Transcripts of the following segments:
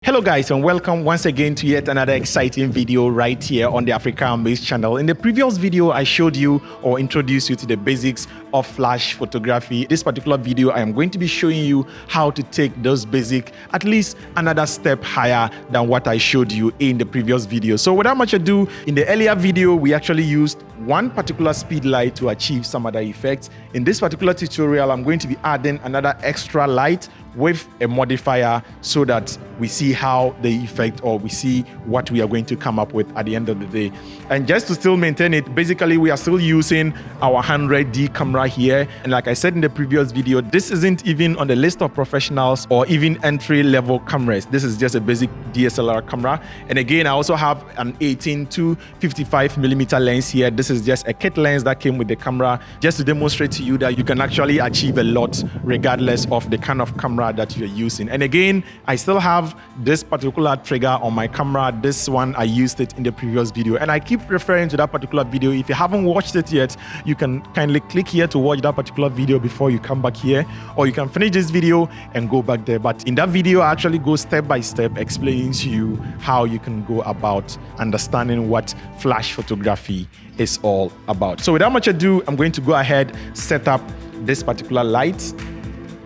Hello guys, and welcome once again to yet another exciting video right here on the Africa Amaze channel. In the previous video, I showed you or introduced you to the basics of flash photography. This particular video, I am going to be showing you how to take those basic at least another step higher than what I showed you in the previous video. So without much ado, in the earlier video, we actually used one particular speed light to achieve some other effects. In this particular tutorial, I'm going to be adding another extra light with a modifier so that we see how the effect, or we see what we are going to come up with at the end of the day. And just to still maintain it, basically we are still using our 100D camera here. And like I said in the previous video, this isn't even on the list of professionals or even entry-level cameras. This is just a basic DSLR camera. And again, I also have an 18 to 55mm lens here. This is just a kit lens that came with the camera, just to demonstrate to you that you can actually achieve a lot regardless of the kind of camera that you're using. And again, I still have this particular trigger on my camera. This one, I used it in the previous video, and I keep referring to that particular video. If you haven't watched it yet, you can kindly click here to watch that particular video before you come back here, or you can finish this video and go back there. But in that video, I actually go step by step explaining to you how you can go about understanding what flash photography is all about. So without much ado, I'm going to go ahead, set up this particular light.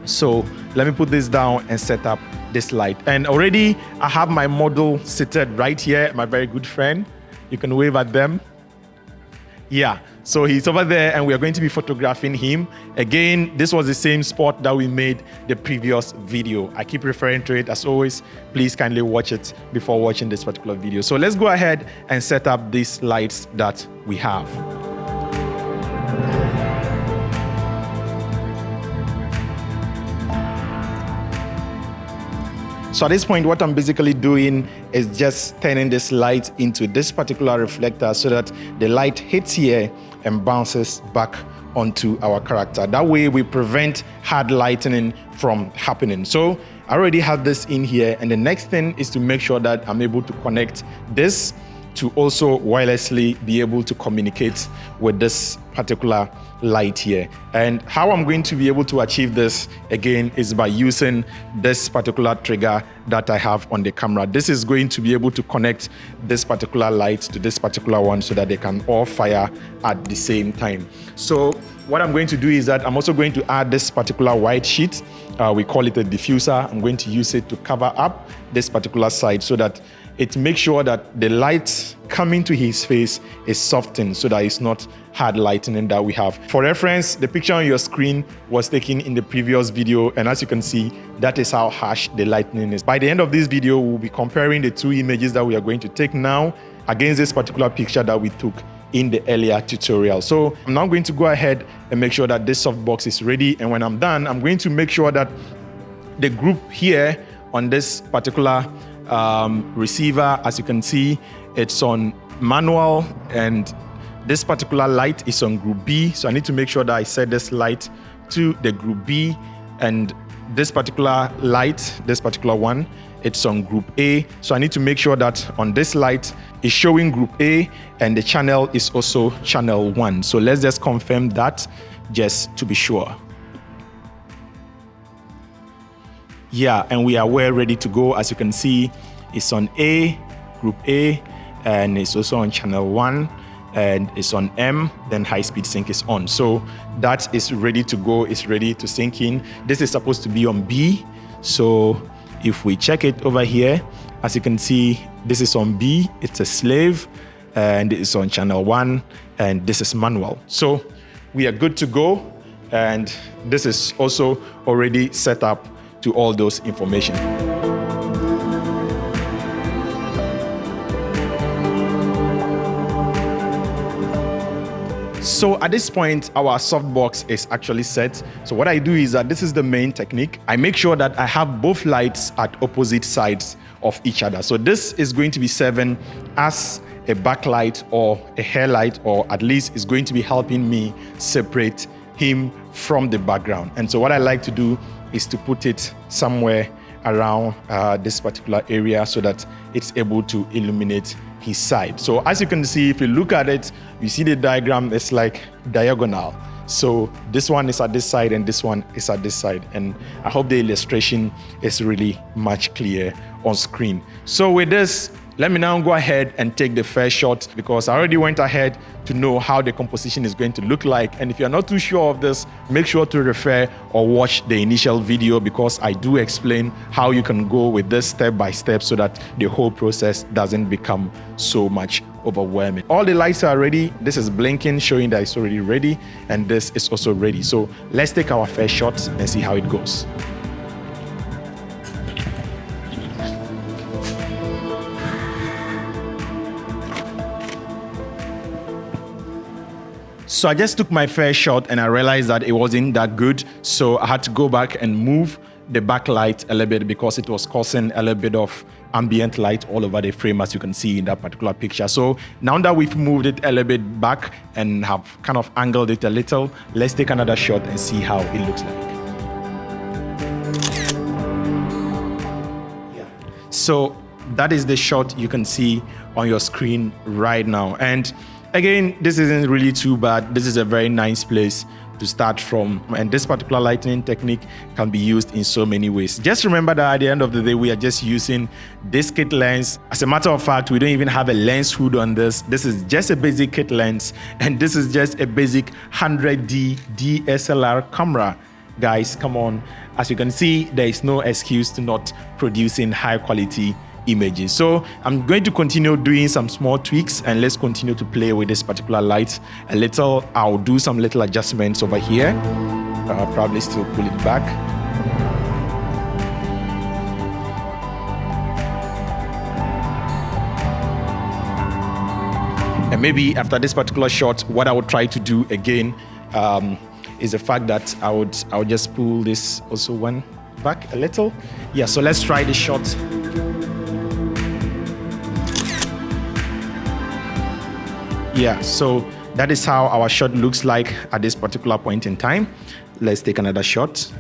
So let me put this down and set up this light. And already I have my model seated right here, my very good friend. You can wave at them. Yeah, so he's over there and we are going to be photographing him. Again, this was the same spot that we made the previous video. I keep referring to it as always. Please kindly watch it before watching this particular video. So let's go ahead and set up these lights that we have. So at this point, what I'm basically doing is just turning this light into this particular reflector so that the light hits here and bounces back onto our character. That way we prevent hard lightning from happening. So I already have this in here, and the next thing is to make sure that I'm able to connect this to also wirelessly be able to communicate with this particular light here. And how I'm going to be able to achieve this again is by using this particular trigger that I have on the camera. This is going to be able to connect this particular light to this particular one so that they can all fire at the same time. So what I'm going to do is that I'm also going to add this particular white sheet. We call it a diffuser. I'm going to use it to cover up this particular side so that it makes sure that the light coming to his face is softened so that it's not hard lightning that we have. For reference, the picture on your screen was taken in the previous video, and as you can see, that is how harsh the lightning is. By the end of this video, we'll be comparing the two images that we are going to take now against this particular picture that we took in the earlier tutorial. So I'm now going to go ahead and make sure that this softbox is ready, and when I'm done, I'm going to make sure that the group here on this particular receiver, as you can see, it's on manual, and this particular light is on group B. So I need to make sure that I set this light to the group B, and this particular light, this particular one, it's on group A. So I need to make sure that on this light is showing group A, and the channel is also channel 1. So let's just confirm that just to be sure. Yeah, and we are well ready to go. As you can see, it's on A, group A, and it's also on channel 1, and it's on M, then high speed sync is on. So that is ready to go, it's ready to sync in. This is supposed to be on B. So if we check it over here, as you can see, this is on B, it's a slave, and it's on channel 1, and this is manual. So we are good to go, and this is also already set up to all those information. So at this point, our softbox is actually set. So what I do is that this is the main technique. I make sure that I have both lights at opposite sides of each other. So this is going to be serving as a backlight or a hairlight, or at least is going to be helping me separate him from the background. And so what I like to do is to put it somewhere around this particular area so that it's able to illuminate his side. So as you can see, if you look at it, you see the diagram, it's like diagonal. So this one is at this side and this one is at this side. And I hope the illustration is really much clearer on screen. So with this, let me now go ahead and take the first shot, because I already went ahead to know how the composition is going to look like. And if you're not too sure of this, make sure to refer or watch the initial video, because I do explain how you can go with this step by step so that the whole process doesn't become so much overwhelming. All the lights are ready. This is blinking, showing that it's already ready, and this is also ready. So let's take our first shot and see how it goes. So I just took my first shot and I realized that it wasn't that good. So I had to go back and move the backlight a little bit, because it was causing a little bit of ambient light all over the frame, as you can see in that particular picture. So now that we've moved it a little bit back and have kind of angled it a little, let's take another shot and see how it looks like. Yeah. So that is the shot you can see on your screen right now. And again, this isn't really too bad. This is a very nice place to start from. And this particular lighting technique can be used in so many ways. Just remember that at the end of the day, we are just using this kit lens. As a matter of fact, we don't even have a lens hood on this. This is just a basic kit lens. And this is just a basic 100D DSLR camera. Guys, come on. As you can see, there is no excuse to not producing high quality images. So I'm going to continue doing some small tweaks, and let's continue to play with this particular light a little. I'll do some little adjustments over here. I'll probably still pull it back. And maybe after this particular shot, what I would try to do again is the fact that I would just pull this also one back a little. Yeah, so let's try the shot. Yeah, so that is how our shot looks like at this particular point in time. Let's take another shot.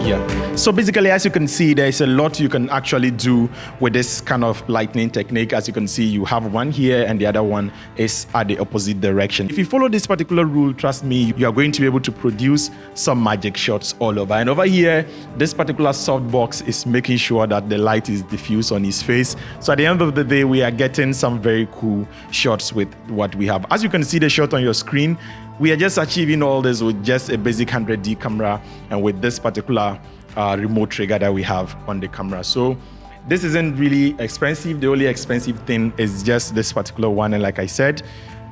Yeah. So basically, as you can see, there's a lot you can actually do with this kind of lighting technique. As you can see, you have one here and the other one is at the opposite direction. If you follow this particular rule, trust me, you are going to be able to produce some magic shots all over. And over here, this particular softbox is making sure that the light is diffused on his face. So at the end of the day, we are getting some very cool shots with what we have. As you can see the shot on your screen, we are just achieving all this with just a basic 100D camera and with this particular remote trigger that we have on the camera. So this isn't really expensive. The only expensive thing is just this particular one. And like I said,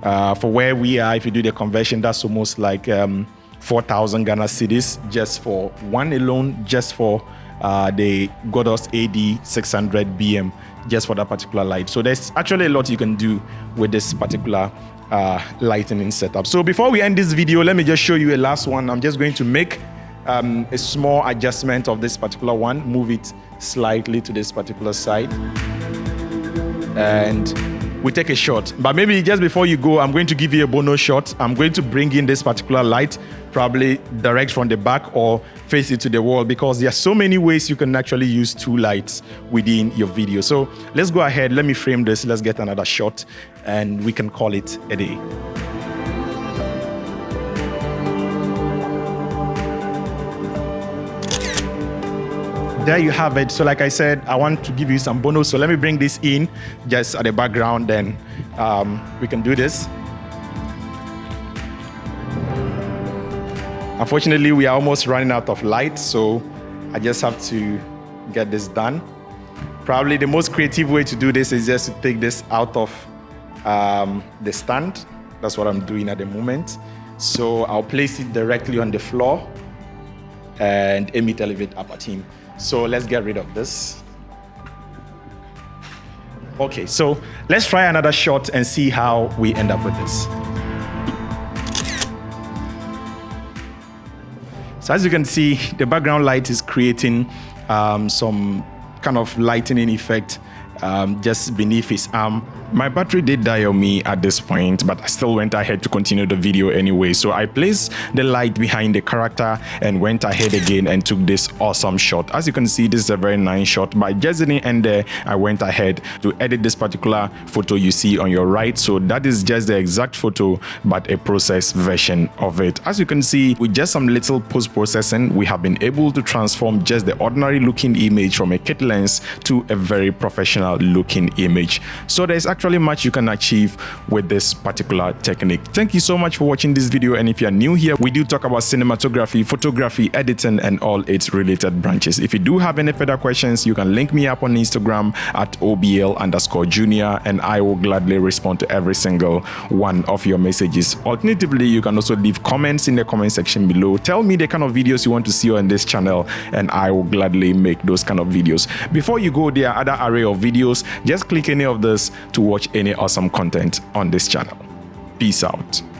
for where we are, if you do the conversion, that's almost like 4,000 Ghana cedis just for one alone, just for the Godox Ad600 Bm, just for that particular light. So there's actually a lot you can do with this particular lighting setup. So before we end this video, let me just show you a last one. I'm just going to make a small adjustment of this particular one, move it slightly to this particular side, and we take a shot. But maybe just before you go, I'm going to give you a bonus shot. I'm going to bring in this particular light, probably direct from the back or face it to the wall, because there are so many ways you can actually use two lights within your video. So let's go ahead, let me frame this, let's get another shot, and we can call it a day. There you have it. So like I said, I want to give you some bonus. So let me bring this in just at the background, then we can do this. Unfortunately, we are almost running out of light, so I just have to get this done. Probably the most creative way to do this is just to take this out of the stand. That's what I'm doing at the moment. So I'll place it directly on the floor and aim it a little bit up at him. So let's get rid of this. Okay, so let's try another shot and see how we end up with this. So as you can see, the background light is creating some kind of lightening effect just beneath his arm. My battery did die on me at this point, but I still went ahead to continue the video anyway. So I placed the light behind the character and went ahead again and took this awesome shot. As you can see, this is a very nice shot. But just in the end there, I went ahead to edit this particular photo you see on your right. So that is just the exact photo, but a processed version of it. As you can see, with just some little post-processing, we have been able to transform just the ordinary looking image from a kit lens to a very professional looking image. So there's actually much you can achieve with this particular technique. Thank you so much for watching this video, and if you are new here, we do talk about cinematography, photography, editing, and all its related branches. If you do have any further questions, you can link me up on Instagram at OBL_junior, and I will gladly respond to every single one of your messages. Alternatively, you can also leave comments in the comment section below. Tell me the kind of videos you want to see on this channel, and I will gladly make those kind of videos. Before you go, there are other array of videos. Just click any of this to watch any awesome content on this channel. Peace out.